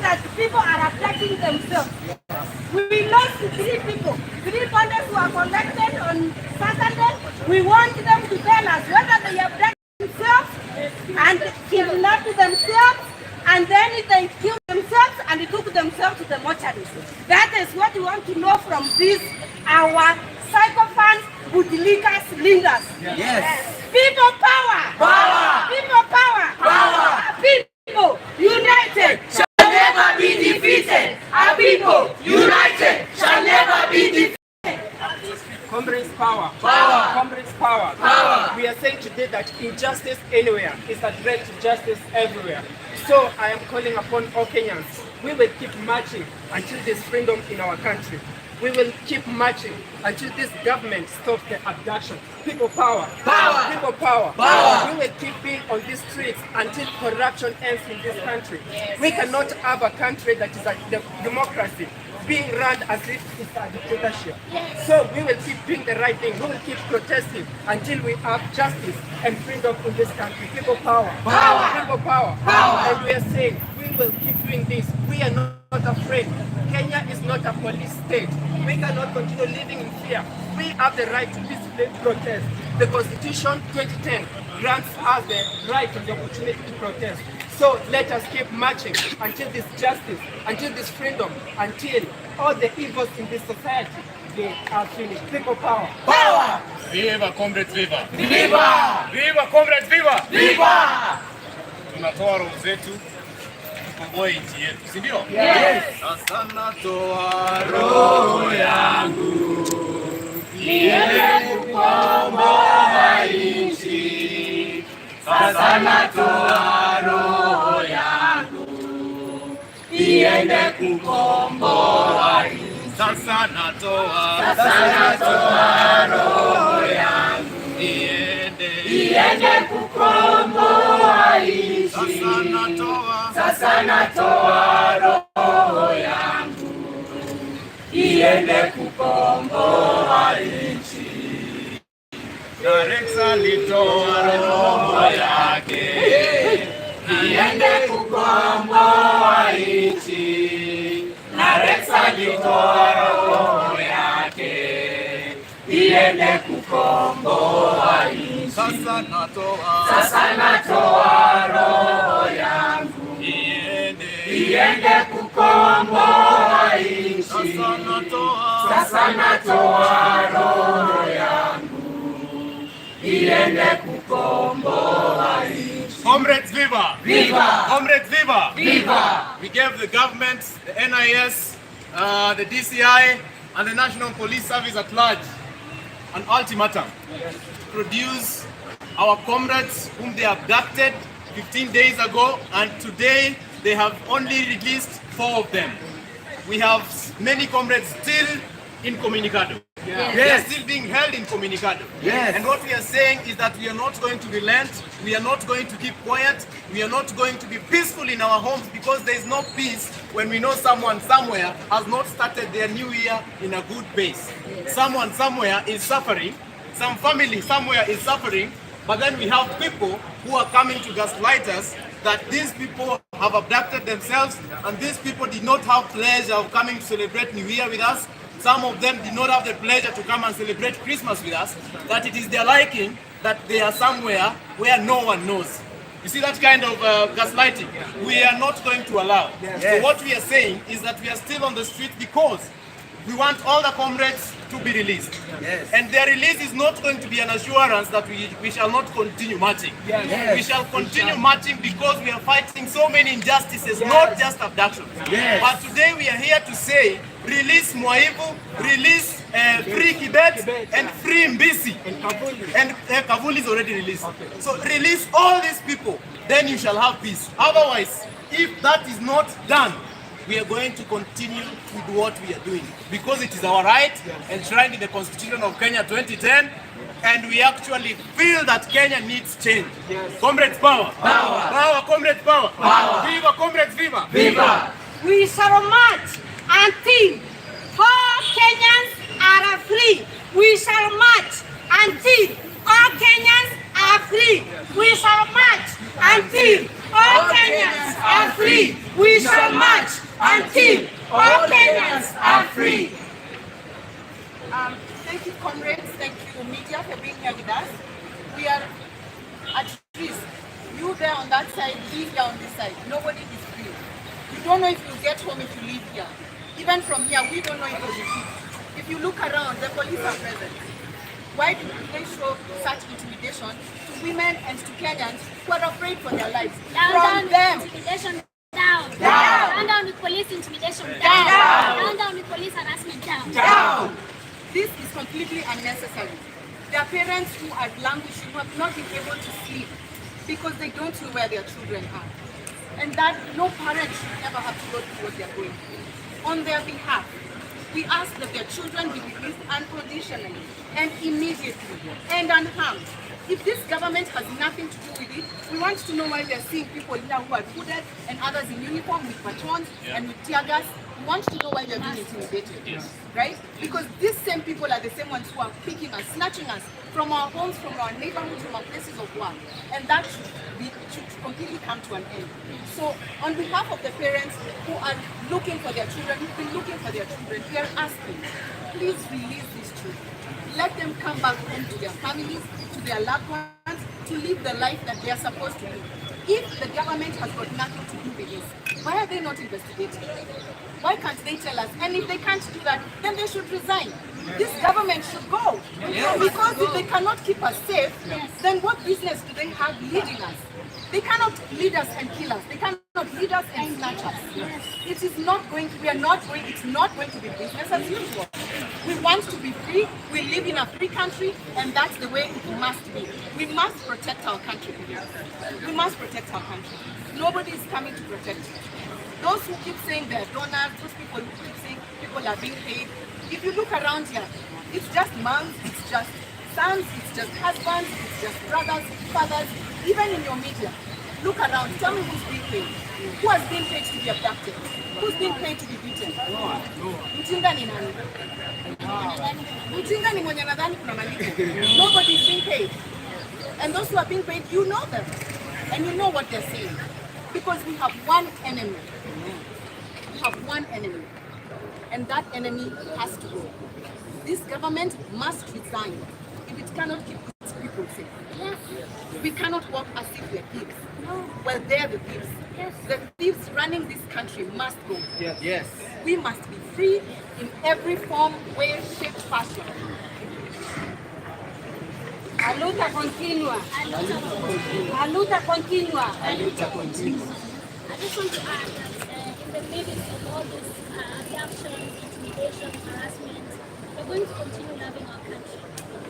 that people are abducting themselves. We lost 3 people, 3 bodies who are collected on Saturday. We want them to tell us whether they abducted themselves and kidnapped themselves, and then they killed themselves and took themselves to the mortuaries. That is what we want to know from these, our psychophants, bootlickers, lingers. Yes. People power! Power! People power! Power! People united Shall never be defeated. Our people united shall never be defeated. Comrades power. Power. Comrades power. Power. We are saying today that injustice anywhere is a threat to justice everywhere. So I am calling upon all Kenyans. We will keep marching until there's freedom in our country. We will keep marching until this government stops the abduction. People power. Power. People power. Power. We will keep being on these streets until corruption ends in this country. We cannot have a country that is a democracy being run as if it's a dictatorship. So we will keep doing the right thing. We will keep protesting until we have justice and freedom in this country. People power. Power. People power. Power. And we are saying we will keep doing this. We are not afraid. Kenya is not a police state. We cannot continue living in fear. We have the right to peacefully protest. The Constitution 2010 grants us the right and the opportunity to protest. So let us keep marching until this justice, until this freedom, until all the evils in this society, they are finished. People power. Power. Viva comrades, viva! Viva! Viva comrades, viva! Viva! Tunatoa roho zetu tukomboe nchi yetu, si ndio? Yes. Sasa natoa roho yangu niende kukomboa nchi. Sasa natoa roho yangu niende kukomboa nchi. Sasa natoa roho yangu niende kukomboa nchi. Sasa natoa roho yangu niende kukomboa nchi. Na Rex alitoa roho yake niende kukomboa nchi. Na Rex alitoa roho yake niende kukomboa nchi. Sasa natoa roho yangu niende kukomboa nchi. Sasa natoa roho yangu niende kukomboa nchi. Comrades, viva! Viva! Comrades, viva! Viva! We gave the government, the NIS, the DCI, and the National Police Service at large an ultimatum to produce our comrades whom they abducted 15 days ago, and today they have only released 4 of them. We have many comrades still incommunicado. Yes. They are still being held incommunicado. Yes. And what we are saying is that we are not going to relent, we are not going to keep quiet, we are not going to be peaceful in our homes, because there is no peace when we know someone somewhere has not started their new year in a good pace. Someone somewhere is suffering, some family somewhere is suffering, but then we have people who are coming to gaslight us that these people have abducted themselves, and these people did not have pleasure of coming to celebrate New Year with us. Some of them did not have the pleasure to come and celebrate Christmas with us, that it is their liking that they are somewhere where no one knows. You see that kind of gaslighting? We are not going to allow. So what we are saying is that we are still on the street because we want all the comrades to be released. Yes. And their release is not going to be an assurance that we shall not continue marching. Yes. We shall continue marching because we are fighting so many injustices, not just abduction. Yes. But today we are here to say, release Mwaivu, release free Kibet, and free Mbisi. And Kavuli is already released. So release all these people, then you shall have peace. Otherwise, if that is not done, we are going to continue with what we are doing because it is our right enshrined in the Constitution of Kenya 2010, and we actually feel that Kenya needs change. Comrades, power! Power! Power, comrades, power! Power! Viva, comrades, viva! Viva! We shall march until all Kenyans are free. We shall march until all Kenyans are free. We shall march until All Kenyans are free. We shall march until all Kenyans are free. Thank you, comrades. Thank you, media, for being here with us. We are at risk. You there on that side, we here on this side. Nobody is free. You don't know if you get home if you leave here. Even from here, we don't know if you'll be free. If you look around, the police are present. Why do they show such intimidation to women and to Kenyans who are afraid for their lives? Down them. Intimidation down. Down with police intimidation Down. Down with police harassment Down. This is completely unnecessary. There are parents who are languishing, who have not been able to sleep because they don't know where their children are. And that no parent should ever have to go through what they're going through. On their behalf, we ask that their children be released unconditionally and immediately and unharmed. If this government has nothing to do with it, we want to know why we are seeing people here who are hooded and others in uniform with batons and with tear gas. We want to know why they are being intimidated, right? Because these same people are the same ones who are picking us, snatching us from our homes, from our neighborhoods, from our places of work. And that should completely come to an end. So on behalf of the parents who are looking for their children, who've been looking for their children, we are asking, please release these children. Let them come back home to their families, to their loved ones, to live the life that they are supposed to live. If the government has got nothing to do with this, why are they not investigating? Why can't they tell us? And if they can't do that, then they should resign. This government should go. Because if they cannot keep us safe, then what business do they have leading us? They cannot lead us and kill us. They cannot lead us and snatch us. It is not going to, it's not going to be business as usual. We want to be free. We live in a free country, and that's the way it must be. We must protect our country. We must protect our country. Nobody is coming to protect it. Those who keep saying they're donors, those people who keep saying people are being paid, if you look around here, it's just moms, it's just sons, it's just husbands, it's just brothers, fathers, even in your media. Look around, tell me who's being paid. Who has been paid to be abducted? Who's been paid to be beaten? Mjinga ni nani? Mjinga ni mwenye anadhani kuna malipo. Nobody is being paid. And those who are being paid, you know them. And you know what they're saying. Because we have one enemy. We have one enemy. And that enemy has to go. This government must resign if it cannot keep its people safe. Yes. We cannot walk as if we're thieves. No. Well, they're the thieves. Yes. The thieves running this country must go. Yes. We must be free in every form, way, shape, fashion. A luta continua. A luta continua. I just want to add that in the midst of all this abduction, intimidation, harassment, we're going to continue loving our country.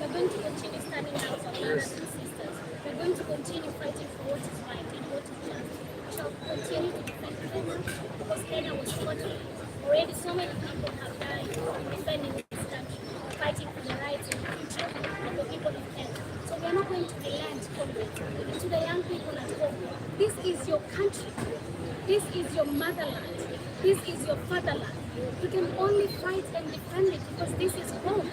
We're going to continue standing up for brothers and sisters. We're going to continue fighting for what is right and what is just. We shall continue to defend Kenya because Kenya was fought for. Already so many people have died in defending this country, fighting for the rights and the future of the people of Kenya. So we are not going to relent, comrades. To the young people at home, this is your country. This is your motherland. This is your fatherland. You can only fight and defend it because this is home.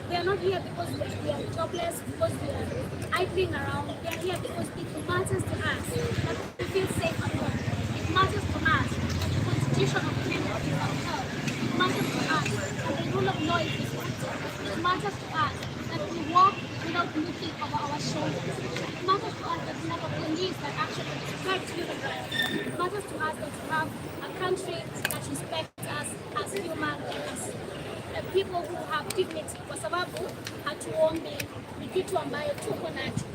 We are not here because we are jobless, because we are idling around. We are here because it matters to us that we feel safe at home. It matters to us that the constitution of Kenya is upheld. It matters to us that the rule of law is respected. It matters to us that we walk without looking over our shoulders. It matters to us that we have a police that actually respects human rights. It matters to us that we have a country that respects us as human and as people who have dignity. Kwa sababu hatuombi ni kitu ambayo tuko nacho.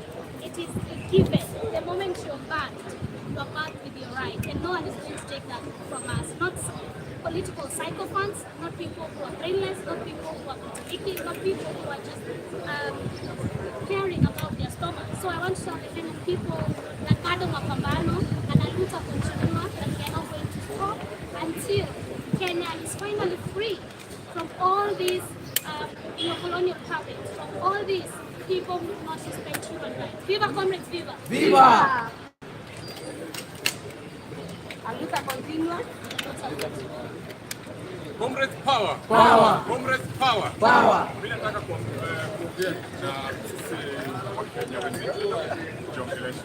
It is a given. The moment you are birthed with your right, and no one is going to take that from us. Not political psychopaths, not people who are brainless, not people who are contradicting, not people who are just caring about their stomach. So I want to tell the Kenyan people that bado mapambano and a luta continua, that we are not going to stop until Kenya is finally free from all these colonial puppets, from all these people who do not respect human rights. Viva comrades, viva! Viva! A luta continua. Comrades power. Power. Comrades power. Power. Mimi nataka kuongea na sisi Wakenya wenzetu kujiongelesha.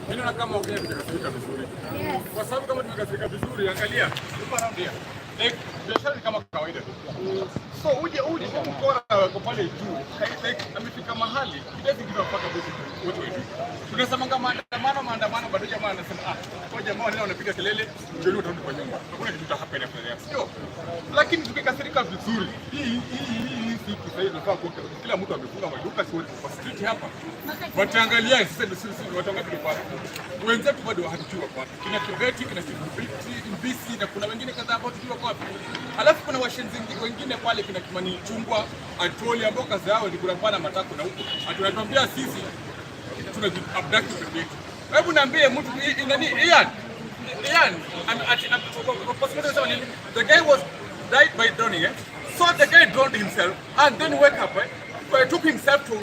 Mimi naona kama Wakenya tumekasirika vizuri. Yes. Kwa sababu kama tumekasirika vizuri, angalia, tuko around here. Biashara ni kama kawaida tu. So uje mkora kwa pale juu, amefika mahali, kidogo kidogo mpaka watu wetu. Tunasema kama maandamano bado jamaa anasema kwa jamaa leo wanapiga kelele, ndio utarudi kwa nyumba. Hakuna kitu happen after that. Sio. Lakini tukikasirika vizuri, hii siku sasa tunafaa kutoka. Kila mtu amefunga maduka kwa street hapa. Wataangalia sisi wataangalia kwa wenzetu bado hatujua kwa. Kina Kibeti, kina Mbisi na kuna wengine kadhaa ambao tujua kwa. Alafu kuna washenzi wengine pale kina Kimani Chungwa, Atoli ambao kazi yao ni kurapana matako na huko. Tunatuambia sisi tuna abduct wetu. Hebu niambie mtu nani Ian, the guy was died by drowning, eh? So the guy drowned himself and then wake up, took himself to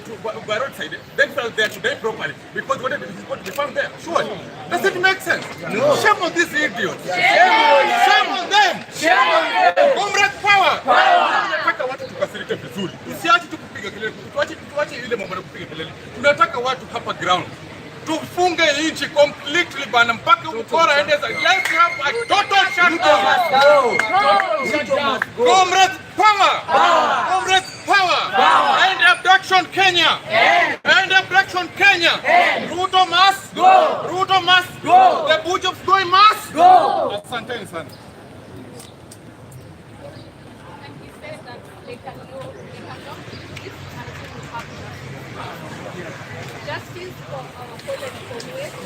by roadside, then fell there to die properly because what is going to be found there? Sure. Does it make sense? No. Shame on these idiots. Shame on them. Comrade power. Tunataka watu tukasirike vizuri. Usiache tu kupiga kelele. Tuache ile mambo ya kupiga kelele. Tunataka watu hapa ground. Tufunge nchi completely bana mpaka ukora ende za. Let's have a total shutdown. Comrade power. Comrade power. End abduction Kenya. End abduction Kenya. Ruto must go. Ruto must go. The Bush of Going must go. Asante sana. And he said that they cannot do this until we have justice for our fallen comrades,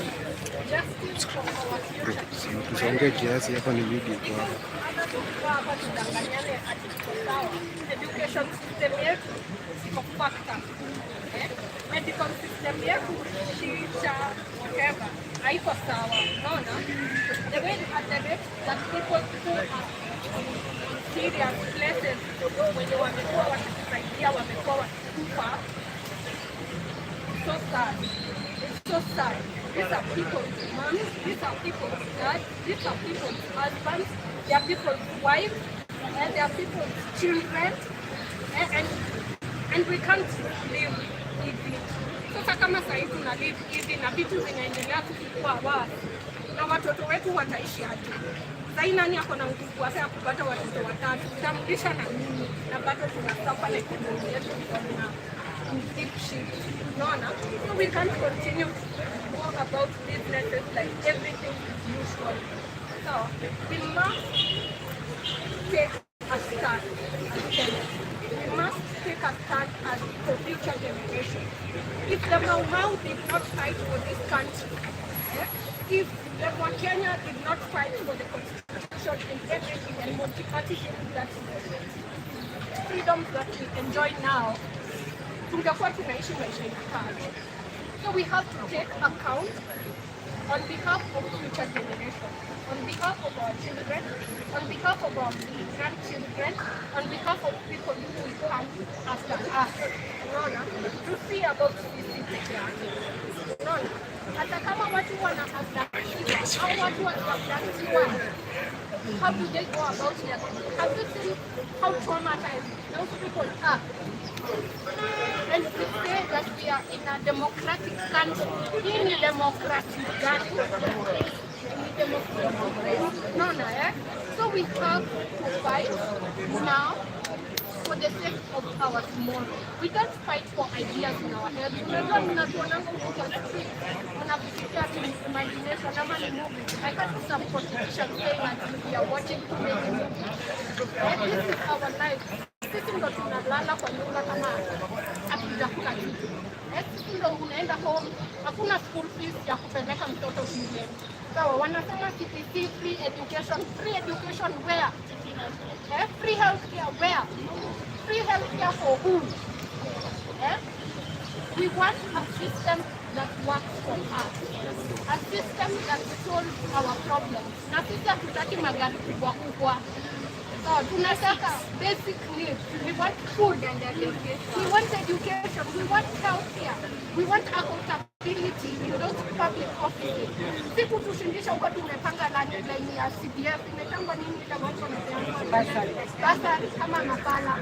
justice for our future. Tusongee kiasi hapa ni video kwa. Hapa tudanganyane ati tuko sawa. Education system yetu iko fucked up. Medical system yetu shita whatever haiko sawa. Unaona? The way at the rate that people who are serious places wenye wamekuwa wakisaidia wamekuwa wakikufa. So sad. It's so sad. These are people's moms, these are people's dads, these are people's husbands, they are people's wives, and they are people's children, and we can't live hivi. Sasa kama sasa hivi tuna live hivi na vitu zinaendelea kukua wazi, na watoto wetu wataishi aje? Sasa nani ako na nguvu hata ya kupata watoto watatu? Tutamlisha na nini? Na bado tunasafa na ekonomi yetu na deep shit. No. So we can't continue to go about businesses like everything is usual. So we must take a stand. We must take a stand as for future generations. If the Mau did not fight for this country, if the Kenya did not fight for the constitution and everything and multipartyship that freedoms that we enjoy now, tungekuwa tunaishi maisha inakaaje. So we have to take account on behalf of future generations, on behalf of our children, on behalf of our grandchildren, on behalf of people who will come after us. Unaona? To see about sisi peke yake. Unaona? Hata kama watu wanaabductiwa au watu wanaabductiwa, how do they go about their life? Have you seen how traumatized those people are? And we say that we are in a democratic country. In a democratic country. No, so we have to fight now for the sake of our tomorrow. We don't fight for ideas in our heads. I can't some politician saying that we are watching too many movies. This is our life. Sisi ndo tunalala kwa nyumba kama hatujakula kitu. Sisi ndo unaenda home, hakuna school fees ya kupeleka mtoto shule. Sawa, wanasema CPC, free education. Free education where? Free healthcare where? Free healthcare for who? We want a system that works for us. A system that solves our problems. Na sisi hatutaki magari kubwa kubwa. So, tunataka basic needs. We want food and education. We want education. We want healthcare. We want accountability. accountability in those public offices. Siku tushindisha huko tumepanga laini ya CDF imetangwa nini ile watu wamepeana basari kama mapala.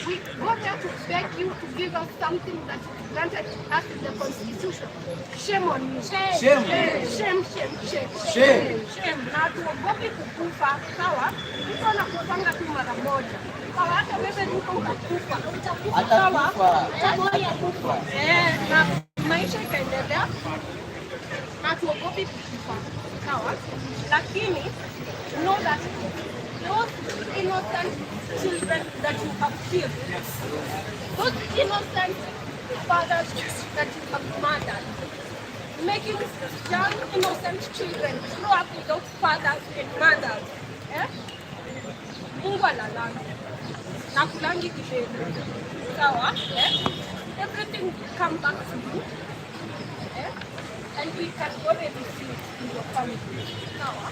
We go there to beg you to give us something that is granted to us in the constitution. Shame on you. Shame. Na tuogopi kukufa. Sawa? Mtu anakufanga tu mara moja. Sawa, hata wewe niko utakufa. Sawa? Na maisha ikaendelea na tuogopi kukufa. Sawa? Lakini know that those innocent children that you have killed, those innocent fathers that you have murdered, making young innocent children grow up without fathers and mothers. Mungu alalanga na kulangi kideni. Sawa? Everything will come back to you. And we can already see it in your family. Sawa?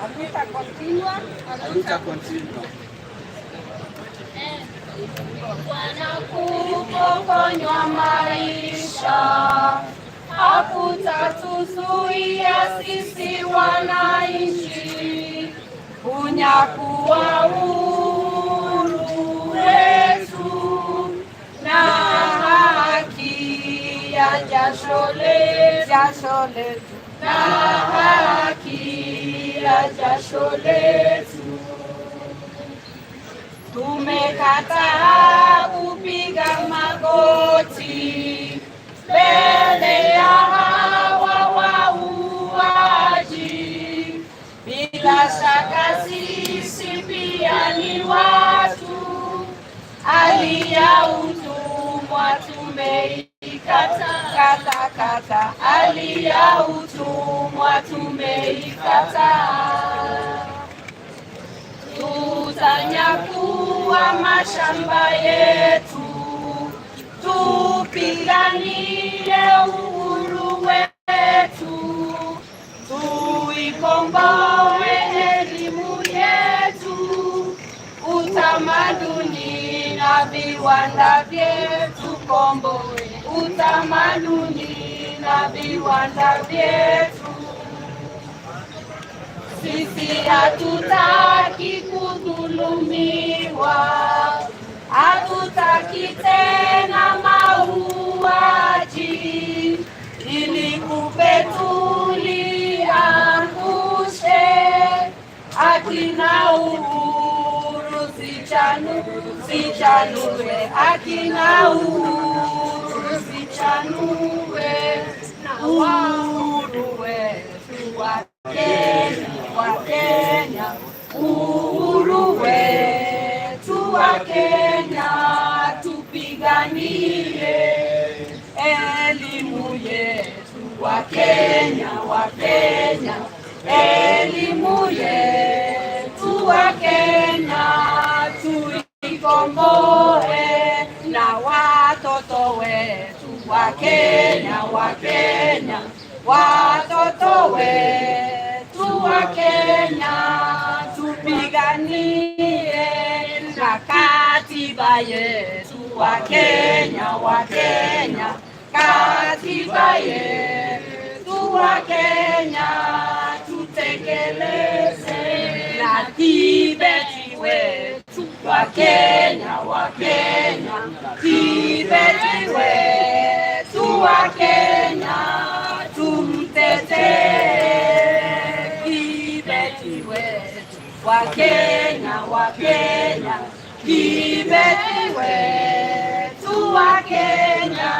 Aluta continua. Wanakupokonywa maisha, hakutatuzuia sisi wananchi kunyakua uhuru wetu na haki ya jasho letu, na haki ya jasho letu. Tumekataa kupiga magoti mbele ya hawa wauaji. Bila shaka sisi pia ni watu, hali ya utumwa tumeikataa, hali ya utumwa tumeikataa. Tutanyakua mashamba yetu, tupiganie uhuru wetu, tuikomboe elimu yetu, utamaduni na viwanda vyetu, komboe utamaduni na viwanda vyetu. Sisi hatutaki kudhulumiwa, hatutaki tena mauaji, ili kupe tuliangushe, haki na uhuru zichanue, haki na uhuru zichanue, na uhuru wetu wa Kenya, uhuru wetu wa Kenya, tupiganie elimu yetu wa Kenya, elimu yetu wa Kenya, tuikomboe na watoto wetu wa Kenya, watoto wetu wa Kenya, tupiganie na katiba yetu wa Kenya, katiba yetu wa Kenya, tutekeleze na Tibeti wetu wa Kenya, Tibeti wetu wa Kenya, tumtetee Tibeti wetu wa Kenya, Tibeti wetu wa Kenya,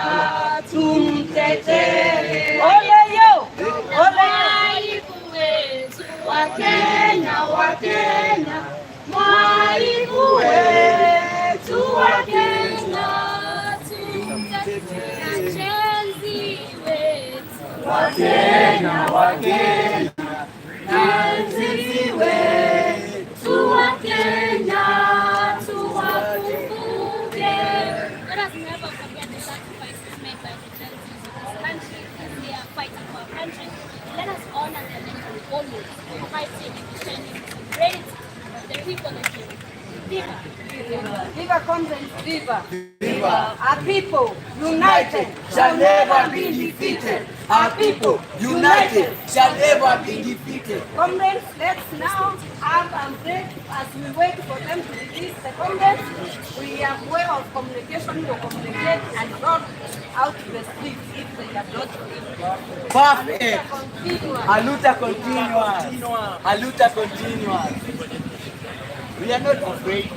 tumtetee. Ole yo, ole wetu wa Kenya, mwaibu wetu wa Kenya, tumtetee wa Kenya, na sisi wetu wa Kenya, tuwakumbuke. Let us never forget the sacrifices made by the Gen Zs in this country as they are fighting for our country. Let us honor them and always fighting and defending the sovereignty of the people of Kenya. Viva! Viva Comrades, viva! continuous. Our people United shall never be defeated. Our people united shall never be defeated. Comrades, let's now have a break as we wait for them to release the comrades. We have way of communication to communicate and not out to the streets if they have not been. Perfect. Continuous. A luta continuous. A luta continuous. We are not afraid.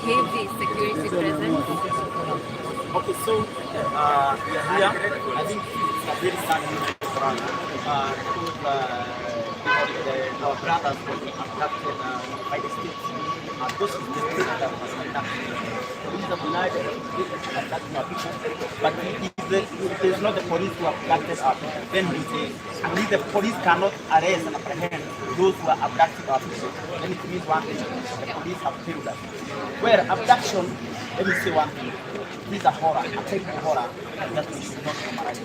Heavy security present. Okay, so we are here. I think it's a very sad moment for us. Our brothers were abducted by the state. Those is the state that was abducted. We have united abducting our people, but if it's not the police who abducted our people, then we say, at least the police cannot arrest and apprehend those who are abducting our people. Then it means one thing, the police have failed us. Where abduction, let me say one thing. This is a horror, a terrible horror that we should not normalize.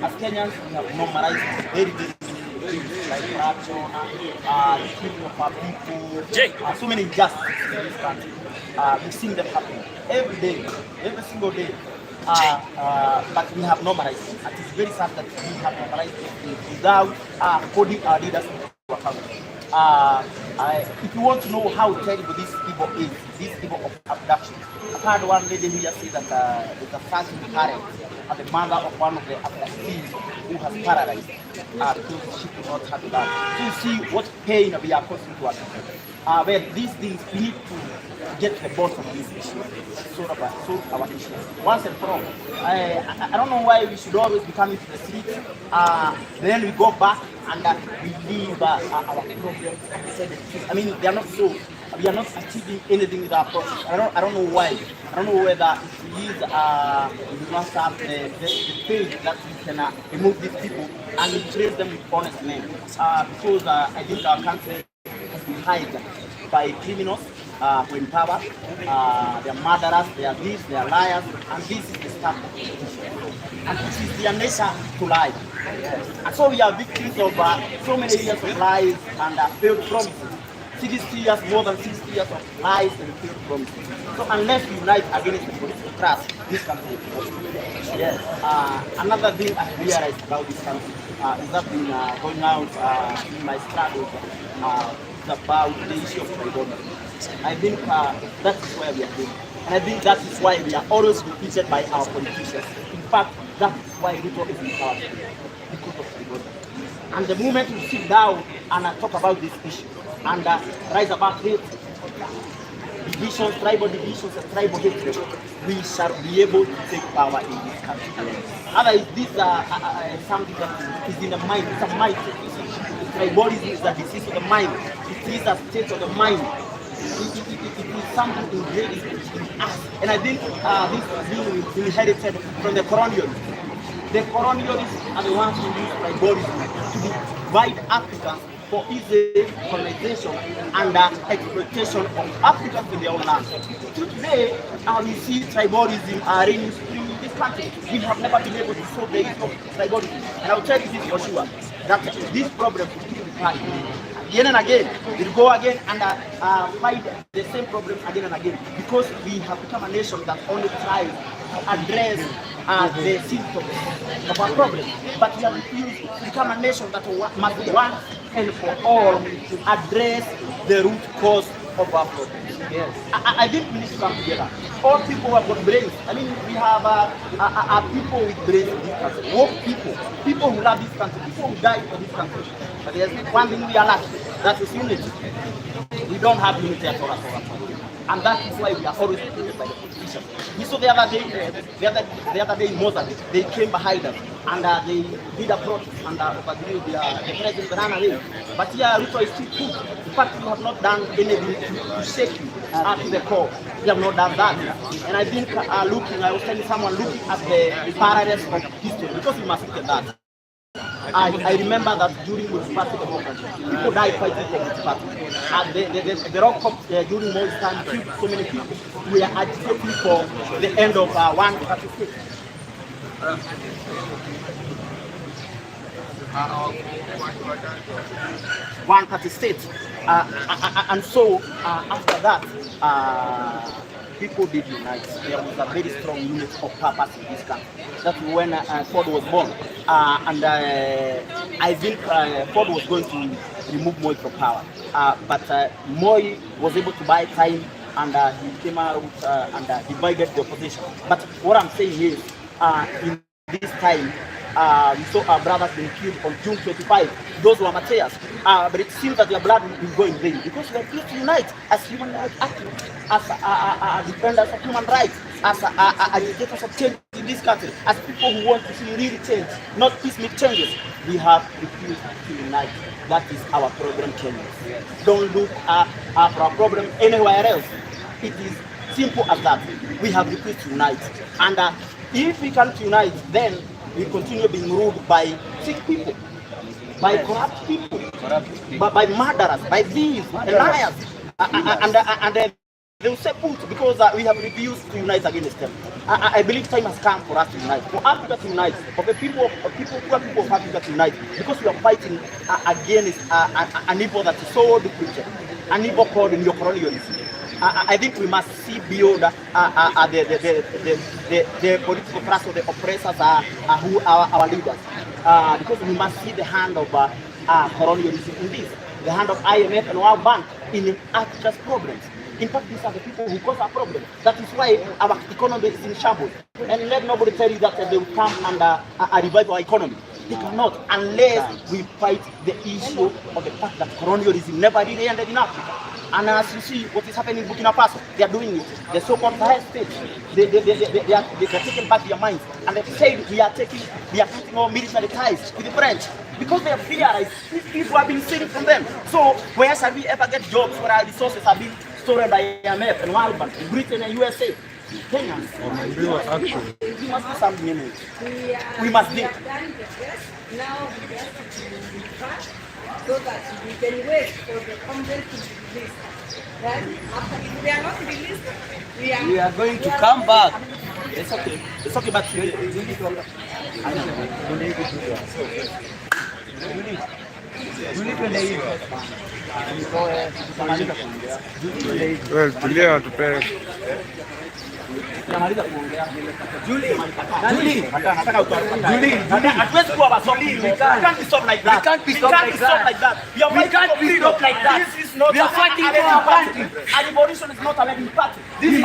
As Kenyans, we have normalized very, very many things like corruption, the killing of our people, so many injustices in this country. We've seen them happen every day, every single day. But we have normalized it. And it's very sad that we have normalized it without holding our leaders to account. If you want to know how terrible this evil is, this evil of abduction, I've heard one lady here say that there's a certain parent and the mother of one of the abductees who has paralyzed because she could not have that. So you see what pain we are causing to us. Well, these things we need to get to the bottom of this issue, solve our issue once and for all. I don't know why we should always be coming to the streets, then we go back and we leave our problems. I mean, they are not so. We are not achieving anything with our process. I don't know why. I don't know whether it is we do not have the faith that we can remove these people and replace them with honest men. Because I think our country has been hijacked by criminals who in power. They are murderers, they are thieves, they are liars, and this is the start of the and it is their nature to lie. And so we are victims of so many years of lies and failed promises. 60 years, more than 60 years of lies and failed promises. So unless we unite against the political class, this country will not. Yes. Another thing I realized about this country is that been going out in my struggles about the issue of tribalism. I think that is where we are going. And I think that is why we are always defeated by our politicians. In fact, that is why Ruto is in power, because of tribalism. And the moment we sit down and talk about this issue and rise about hate, divisions, tribal divisions and tribal hatred, we shall be able to take power in this country. Otherwise, this is something that is in the mind, it's a mindset. Tribalism is a disease of the mind. It is a state of the mind. It is something engraved in us. And I think this is being inherited from the colonialists. The colonialists are the ones who use tribalism to divide Africans for easy colonization and exploitation of Africans in their own land. Today, we see tribalism reigning supreme in this country. We have never been able to solve the issue of tribalism. And I will tell you this for sure, that this problem will keep recurring. Again and again, we'll go again and fight the same problem again and again, because we have become a nation that only tries to address the symptoms of our problem. But we have refused to become a nation that must once and for all address the root cause of our problem. Yes. I think we need to come together. All people who have got brains. I mean, we have people with brains in this country, woke people who love this country, people who die for this country. But there's one thing we are lacking, that is unity. We don't have unity at all. And that is why we are always defeated by the politicians. We saw the other day in Mozambique, they came behind us and they did a protest and overthrew the president ran away. But here Ruto is still good. In fact, we have not done anything to shake you to the core. We have not done that. And I think I was telling someone, looking at the parallels of history, because we must look at that. I remember that during multi-party democracy, people died fighting for multi-party. The rock cops during Moi's time killed so many people. We are agitating for the end of one party state. One party state. And so after that, people did unite. There was a very strong unit of purpose in this country. That's when Ford was born. And I think Ford was going to remove Moi from power. But Moi was able to buy time, and he came out and divided the opposition. But what I'm saying is, in this time, we saw our brothers being killed on June 25. Those were martyrs. But it seems that their blood will go in vain because we are here to unite as human rights activists, as defenders of human rights, as agitators of change in this country, as people who want to see real change, not piecemeal changes. We have refused to unite. That is our problem, Kenyans. Don't look for a problem anywhere else. It is simple as that. We have refused to unite. And if we can't unite, then we continue being ruled by sick people, by corrupt people, by murderers, by thieves and liars. And they will say put because we have refused to unite against them. I believe time has come for us to unite, for Africa to unite, for the people of Africa to unite, because we are fighting against an evil that is so destructive, an evil called neocolonialism. I think we must see beyond the political class of the oppressors who are our leaders, because we must see the hand of colonialism in this, the hand of IMF and World Bank in Africa's problems. In fact, these are the people who cause our problem. That is why our economy is in shambles. And let nobody tell you that they will come and revive our economy. They cannot unless we fight the issue of the fact that colonialism never really ended in Africa. And as you see what is happening in Burkina Faso, they are doing it. The so-called Sahel states, they are taking back their minds. And they say we are cutting our military ties with the French. Because they have realized these people have been stealing from them. So where shall we ever get jobs where our resources have been stored by IMF and World Bank, Britain and USA? Kenyans. We must do something in it. We must do. Now we have to be fast so that we can wait for the content to be released. Then after if we are not released, we are going to come back. It's okay. It's okay, but you need to understand. I know. Well, tulia tupe. Julie, hatuwezi kuwa wasomi. We can't be stopped like that. We can't be stopped like that. We can't be stopped like that. This is not. We are fighting for our country. A revolution is not a wedding party. This is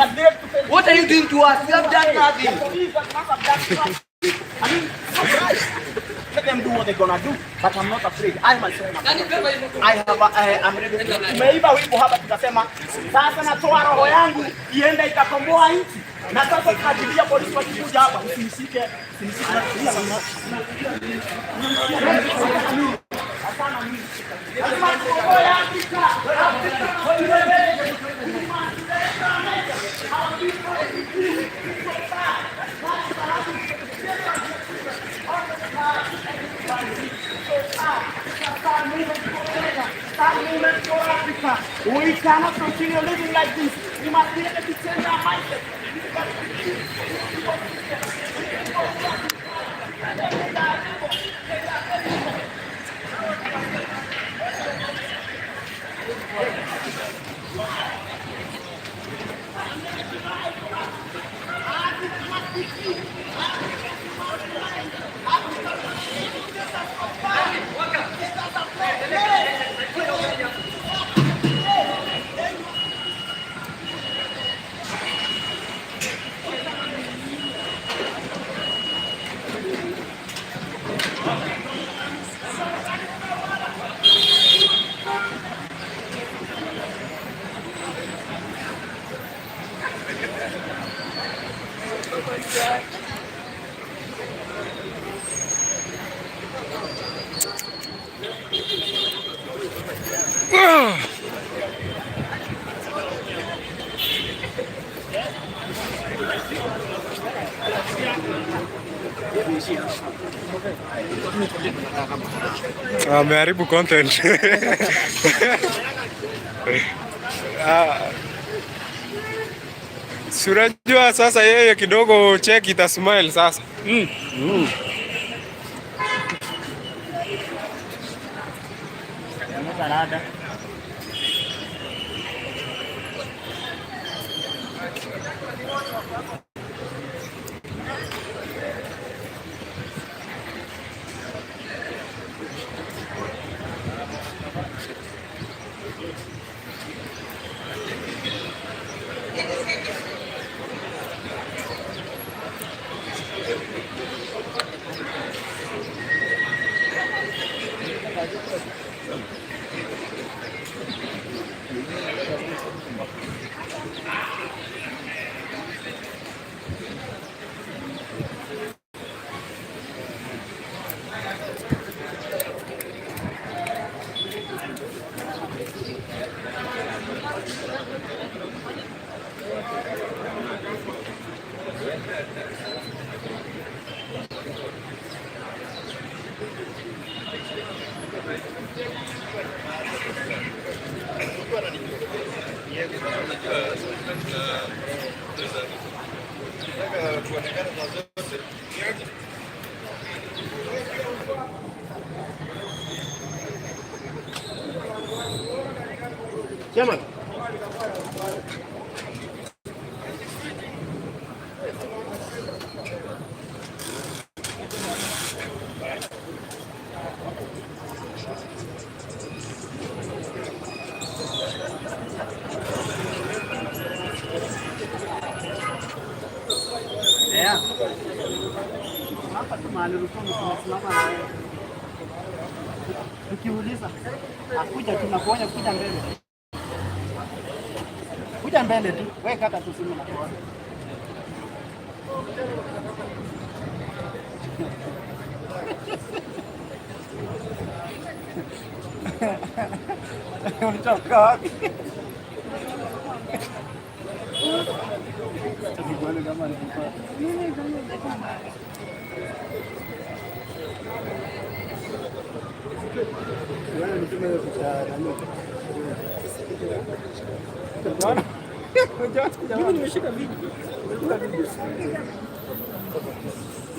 what are you doing to us? We have done nothing. I mean, let them do what they're gonna do, but I'm not afraid. I myself I'm ready. Tumeiba wimbo hapa tukasema sasa natoa roho yangu iende ikakomboa nchi. Na sasa tunajilia polisi wakikuja hapa usinishike. Hapana mimi. Lazima tukomboe Afrika. We cannot continue living like this. We must be able to change our mindset. Ameharibu content. Si unajua sasa yeye kidogo check ita smile sasa. Chairman. Hapa tu mahali ulikuwa umesimama na wewe. Ukiuliza, akuja tunakuonya kuja mbele. Kuja mbele tu, wewe kata tu simu na kuona. Unatoka wapi? Nikuone kama nilikuwa. Mimi kama wewe unasema hiyo picha nani? Mimi nimeshika video.